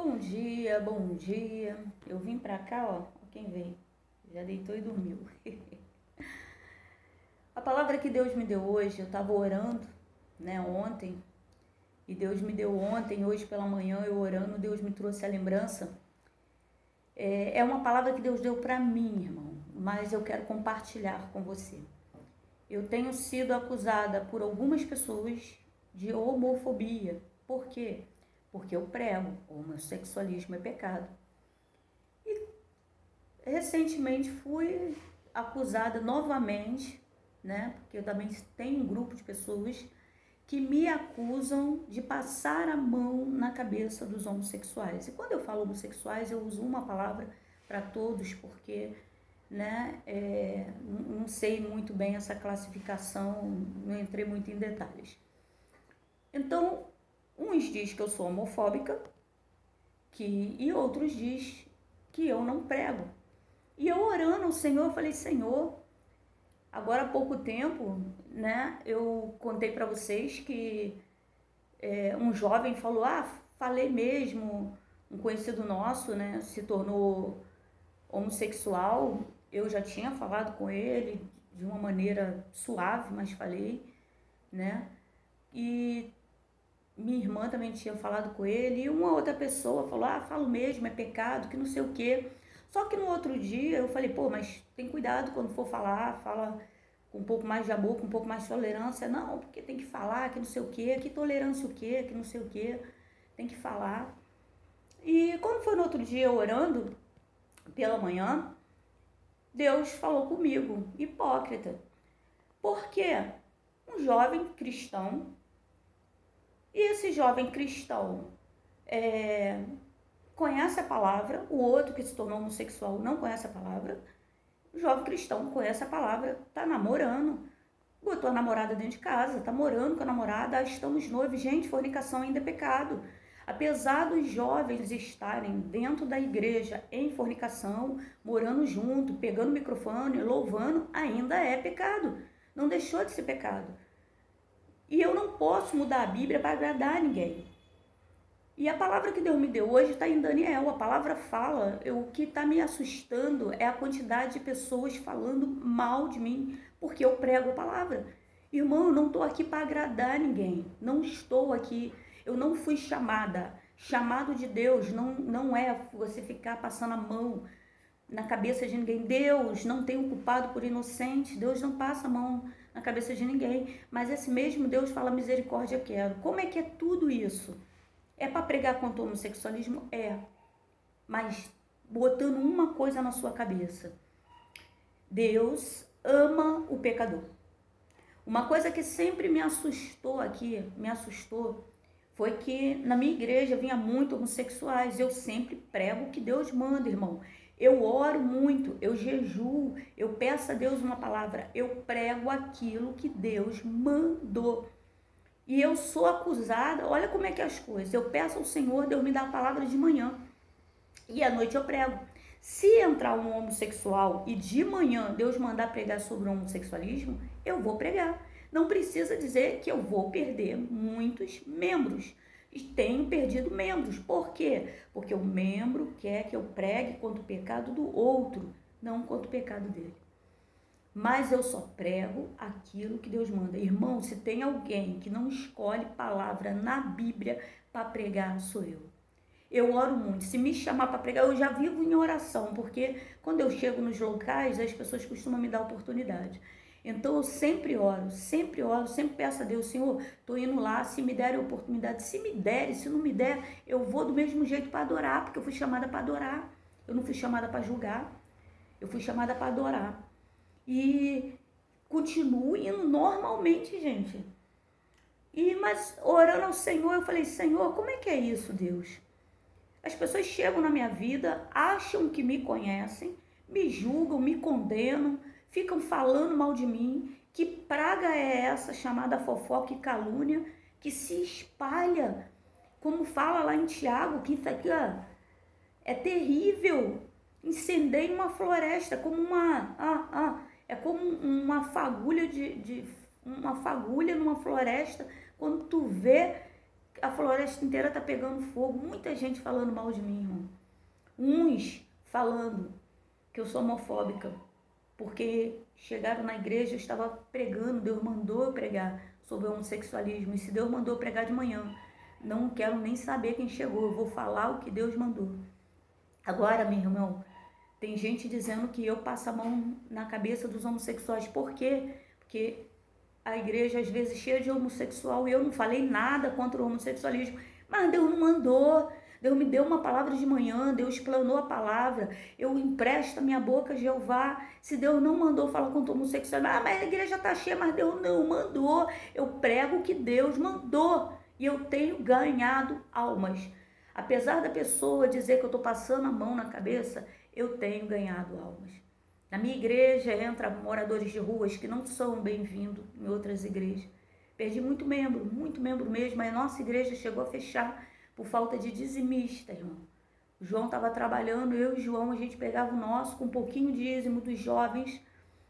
Bom dia, bom dia. Eu vim pra cá, ó quem veio. Já deitou e dormiu. A palavra que Deus me deu hoje, eu tava orando, né, ontem, e Deus me deu ontem, hoje pela manhã, eu orando, Deus me trouxe a lembrança. É uma palavra que Deus deu pra mim, irmão, mas eu quero compartilhar com você. Eu tenho sido acusada por algumas pessoas de homofobia. Por quê? Porque eu prego, homossexualismo é pecado. Recentemente fui acusada novamente, né? Porque eu também tenho um grupo de pessoas que me acusam de passar a mão na cabeça dos homossexuais. E quando eu falo homossexuais, eu uso uma palavra para todos, porque, né, não sei muito bem essa classificação, não entrei muito em detalhes. Então, uns diz que eu sou homofóbica, e outros diz que eu não prego. E eu orando ao Senhor, eu falei, Senhor, agora há pouco tempo, né, eu contei para vocês que um jovem falou, falei mesmo, um conhecido nosso, né, se tornou homossexual. Eu já tinha falado com ele de uma maneira suave, mas falei, né, e minha irmã também tinha falado com ele, e uma outra pessoa falou, falo mesmo, é pecado, que não sei o quê. Só que no outro dia eu falei, mas tem cuidado quando for falar, fala com um pouco mais de amor, com um pouco mais de tolerância. Não, porque tem que falar, que não sei o quê, que tolerância o quê, que não sei o quê, tem que falar. E quando foi no outro dia orando, pela manhã, Deus falou comigo, hipócrita. Por quê? Um jovem cristão, e esse jovem cristão conhece a palavra, o outro que se tornou homossexual não conhece a palavra, o jovem cristão conhece a palavra, tá namorando, botou a namorada dentro de casa, tá morando com a namorada, estamos noivos. Gente, fornicação ainda é pecado. Apesar dos jovens estarem dentro da igreja em fornicação, morando junto, pegando o microfone, louvando, ainda é pecado. Não deixou de ser pecado. E eu não posso mudar a Bíblia para agradar ninguém. E a palavra que Deus me deu hoje está em Daniel. A palavra fala, o que está me assustando é a quantidade de pessoas falando mal de mim, porque eu prego a palavra. Irmão, eu não estou aqui para agradar ninguém. Não estou aqui. Eu não fui chamada. Chamado de Deus não é você ficar passando a mão na cabeça de ninguém. Deus não tem um culpado por inocente. Deus não passa a mão na cabeça de ninguém. Mas esse mesmo Deus fala, misericórdia quero. Como é que é tudo isso? É para pregar contra o homossexualismo? Mas botando uma coisa na sua cabeça. Deus ama o pecador. Uma coisa que sempre me assustou, foi que na minha igreja vinha muito homossexuais. Eu sempre prego o que Deus manda, irmão. Eu oro muito, eu jejuo, eu peço a Deus uma palavra, eu prego aquilo que Deus mandou. E eu sou acusada, olha como é que é as coisas. Eu peço ao Senhor, Deus me dá a palavra de manhã. E à noite eu prego. Se entrar um homossexual e de manhã Deus mandar pregar sobre o homossexualismo, eu vou pregar. Não precisa dizer que eu vou perder muitos membros. E tenho perdido membros. Por quê? Porque o membro quer que eu pregue contra o pecado do outro, não contra o pecado dele. Mas eu só prego aquilo que Deus manda. Irmão, se tem alguém que não escolhe palavra na Bíblia para pregar, sou eu. Eu oro muito. Se me chamar para pregar, eu já vivo em oração, porque quando eu chego nos locais, as pessoas costumam me dar oportunidade. Então eu sempre oro, sempre peço a Deus, Senhor, estou indo lá, se me der a oportunidade, se me der, e se não me der, eu vou do mesmo jeito para adorar, porque eu fui chamada para adorar. Eu não fui chamada para julgar, eu fui chamada para adorar. E continuo indo normalmente, gente. Mas orando ao Senhor, eu falei, Senhor, como é que é isso, Deus? As pessoas chegam na minha vida, acham que me conhecem, me julgam, me condenam, ficam falando mal de mim. Que praga é essa chamada fofoca e calúnia que se espalha? Como fala lá em Tiago, que isso aqui é terrível. Incendeia uma floresta, como é como uma fagulha uma fagulha numa floresta. Quando tu vê, A floresta inteira tá pegando fogo. Muita gente falando mal de mim, irmão. Uns falando que eu sou homofóbica, porque chegaram na igreja, eu estava pregando, Deus mandou eu pregar sobre o homossexualismo. E se Deus mandou eu pregar de manhã, não quero nem saber quem chegou, eu vou falar o que Deus mandou. Agora, meu irmão, tem gente dizendo que eu passo a mão na cabeça dos homossexuais. Por quê? Porque a igreja às vezes cheia de homossexual e eu não falei nada contra o homossexualismo, mas Deus não mandou. Deus me deu uma palavra de manhã, Deus planou a palavra, eu empresto a minha boca a Jeová. Se Deus não mandou falar contra o homossexual, mas a igreja está cheia, mas Deus não mandou. Eu prego o que Deus mandou e eu tenho ganhado almas. Apesar da pessoa dizer que eu estou passando a mão na cabeça, eu tenho ganhado almas. Na minha igreja entra moradores de ruas que não são bem-vindos em outras igrejas. Perdi muito membro mesmo, mas a nossa igreja chegou a fechar por falta de dizimista, irmão. O João estava trabalhando, eu e o João, a gente pegava o nosso com um pouquinho de dízimo dos jovens,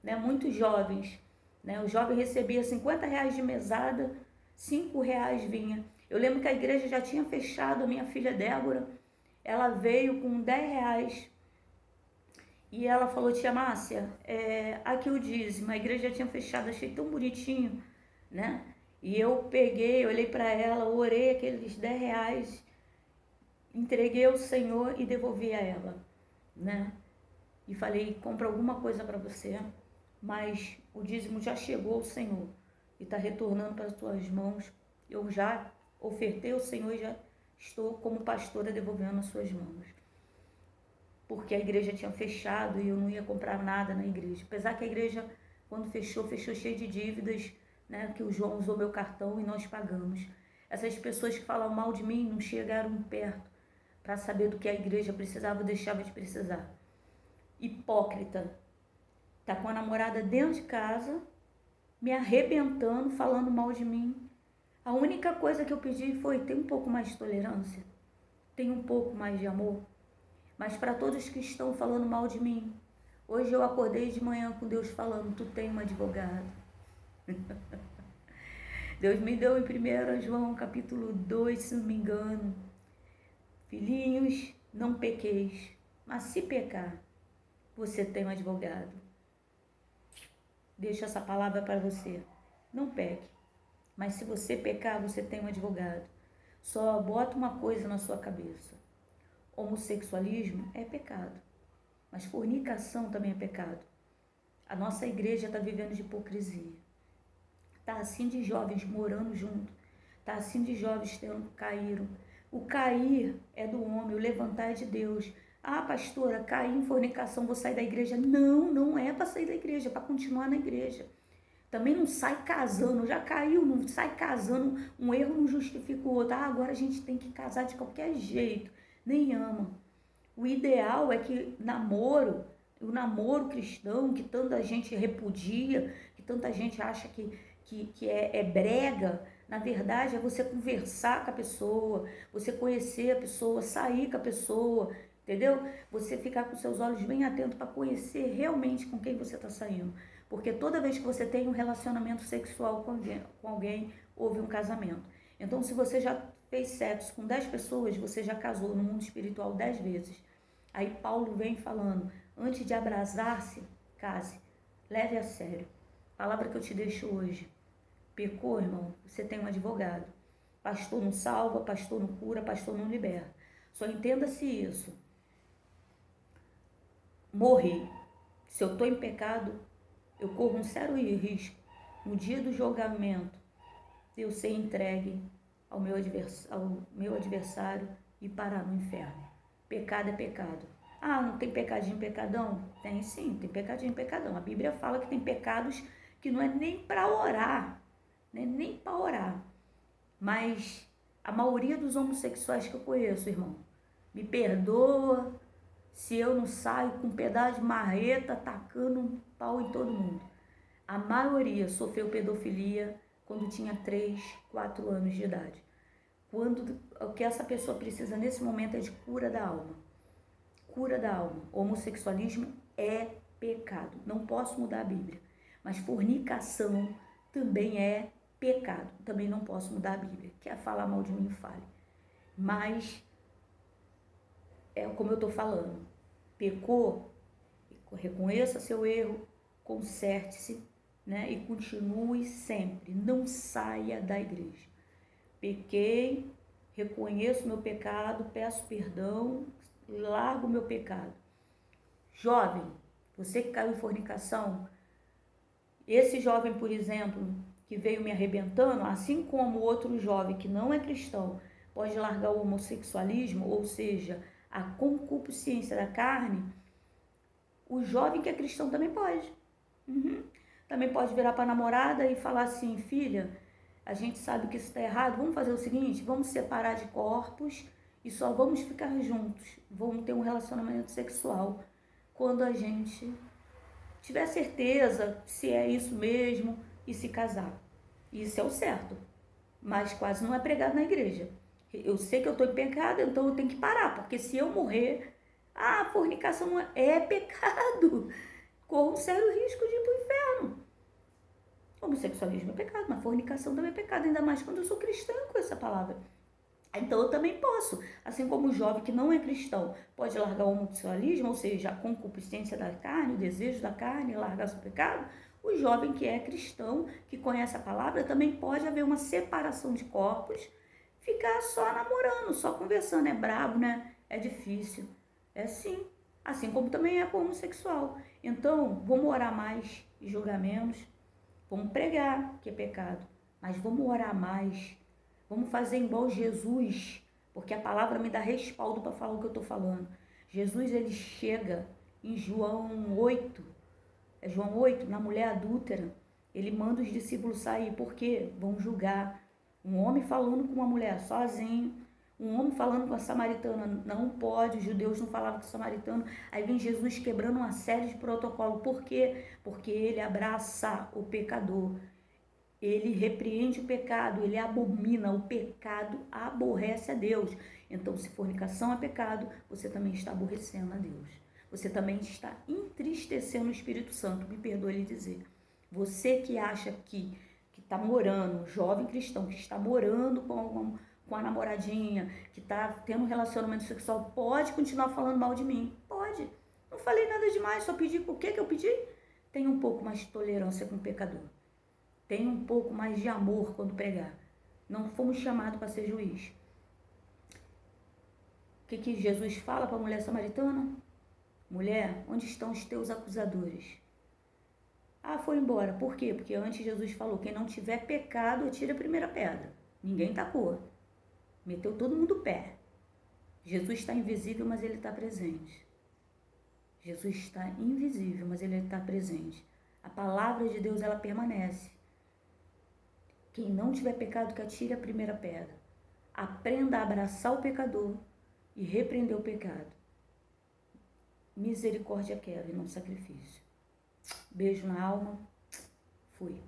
né, muitos jovens. Né, o jovem recebia R$ 50 de mesada, R$ 5 vinha. Eu lembro que a igreja já tinha fechado, a minha filha Débora, ela veio com R$ 10. E ela falou, tia Márcia, aqui o dízimo, a igreja já tinha fechado, achei tão bonitinho, né? E eu peguei, olhei para ela, orei aqueles R$ 10, entreguei ao Senhor e devolvi a ela, né? E falei, compra alguma coisa para você, mas o dízimo já chegou ao Senhor e está retornando para as tuas mãos. Eu já ofertei ao Senhor e já estou como pastora devolvendo as suas mãos. Porque a igreja tinha fechado e eu não ia comprar nada na igreja. Apesar que a igreja, quando fechou cheia de dívidas, né, que o João usou meu cartão e nós pagamos. Essas pessoas que falam mal de mim não chegaram perto para saber do que a igreja precisava ou deixava de precisar. Hipócrita. Tá com a namorada dentro de casa, me arrebentando, falando mal de mim. A única coisa que eu pedi foi ter um pouco mais de tolerância, ter um pouco mais de amor. Mas para todos que estão falando mal de mim, hoje eu acordei de manhã com Deus falando, tu tem um advogado. Deus me deu em 1 João capítulo 2, se não me engano. Filhinhos, não pequeis, mas se pecar, você tem um advogado. Deixa essa palavra para você. Não peque, mas se você pecar, você tem um advogado. Só bota uma coisa na sua cabeça. Homossexualismo é pecado, mas fornicação também é pecado. A nossa igreja está vivendo de hipocrisia. Está assim de jovens morando junto, está assim de jovens tendo caíram. O cair é do homem, o levantar é de Deus. Ah, pastora, caí em fornicação, vou sair da igreja. Não, não é para sair da igreja, é para continuar na igreja. Também não sai casando, já caiu, não sai casando, um erro não justifica o outro. Ah, agora a gente tem que casar de qualquer jeito. Nem ama. O ideal é que o namoro cristão, que tanta gente repudia, que tanta gente acha que é brega, na verdade é você conversar com a pessoa, você conhecer a pessoa, sair com a pessoa, entendeu? Você ficar com seus olhos bem atentos para conhecer realmente com quem você está saindo. Porque toda vez que você tem um relacionamento sexual com alguém, houve um casamento. Então, se você já fez sexo com 10 pessoas, você já casou no mundo espiritual 10 vezes. Aí Paulo vem falando, antes de abrasar-se, case, leve a sério. Palavra que eu te deixo hoje. Pecou, irmão, você tem um advogado. Pastor não salva, pastor não cura, pastor não liberta. Só entenda-se isso. Morri. Se eu estou em pecado, eu corro um sério risco. No dia do julgamento, eu ser entregue ao meu adversário e parar no inferno. Pecado é pecado. Ah, não tem pecadinho, pecadão? Tem sim, tem pecadinho, pecadão. A Bíblia fala que tem pecados que não é nem para orar, né? Nem para orar. Mas a maioria dos homossexuais que eu conheço, irmão, me perdoa se eu não saio com um pedaço de marreta tacando um pau em todo mundo. A maioria sofreu pedofilia quando tinha 3, 4 anos de idade. O que essa pessoa precisa nesse momento é de cura da alma. Cura da alma. O homossexualismo é pecado. Não posso mudar a Bíblia. Mas fornicação também é pecado. Também não posso mudar a Bíblia. Quer falar mal de mim, fale. Mas, é como eu estou falando, pecou, reconheça seu erro, conserte-se, né? E continue sempre. Não saia da igreja. Pequei, reconheço meu pecado, peço perdão, largo meu pecado. Jovem, você que caiu em fornicação, esse jovem, por exemplo, que veio me arrebentando, assim como outro jovem que não é cristão pode largar o homossexualismo, ou seja, a concupiscência da carne, o jovem que é cristão também pode. Também pode virar para a namorada e falar assim: filha, a gente sabe que isso está errado, vamos fazer o seguinte, vamos separar de corpos e só vamos ficar juntos, vamos ter um relacionamento sexual quando a gente tiver certeza se é isso mesmo e se casar. Isso é o certo, mas quase não é pregado na igreja. Eu sei que eu estou em pecado, então eu tenho que parar, porque se eu morrer, a fornicação não é pecado. Corro um sério risco de ir para o inferno. Homossexualismo é pecado, mas fornicação também é pecado, ainda mais quando eu sou cristã com essa palavra. Então eu também posso, assim como o jovem que não é cristão pode largar o homossexualismo, ou seja, a concupiscência da carne, o desejo da carne, largar seu pecado, o jovem que é cristão, que conhece a palavra, também pode haver uma separação de corpos, ficar só namorando, só conversando. É brabo, né? É difícil. É sim. Assim como também é com o homossexual. Então, vamos orar mais e julgar menos. Vamos pregar que é pecado, mas vamos orar mais. Vamos fazer igual Jesus, porque a palavra me dá respaldo para falar o que eu estou falando. Jesus, ele chega em João 8, João 8, na mulher adúltera, ele manda os discípulos sair, porque vão julgar. Um homem falando com uma mulher sozinho, um homem falando com a samaritana, não pode, os judeus não falavam com o samaritano. Aí vem Jesus quebrando uma série de protocolos. Por quê? Porque ele abraça o pecador. Ele repreende o pecado, ele abomina o pecado, aborrece a Deus. Então, se fornicação é pecado, você também está aborrecendo a Deus. Você também está entristecendo o Espírito Santo, me perdoe lhe dizer. Você que acha que está morando, jovem cristão, que está morando com a namoradinha, que está tendo um relacionamento sexual, pode continuar falando mal de mim? Pode. Não falei nada demais, só pedi o que eu pedi? Tenha um pouco mais de tolerância com o pecador. Tenha um pouco mais de amor quando pregar. Não fomos chamados para ser juiz. O que Jesus fala para a mulher samaritana? Mulher, onde estão os teus acusadores? Ah, foi embora. Por quê? Porque antes Jesus falou, quem não tiver pecado, atire a primeira pedra. Ninguém tacou. Meteu todo mundo o pé. Jesus está invisível, mas ele está presente. Jesus está invisível, mas ele está presente. A palavra de Deus, ela permanece. Quem não tiver pecado, que atire a primeira pedra. Aprenda a abraçar o pecador e repreender o pecado. Misericórdia quero e não sacrifício. Beijo na alma. Fui.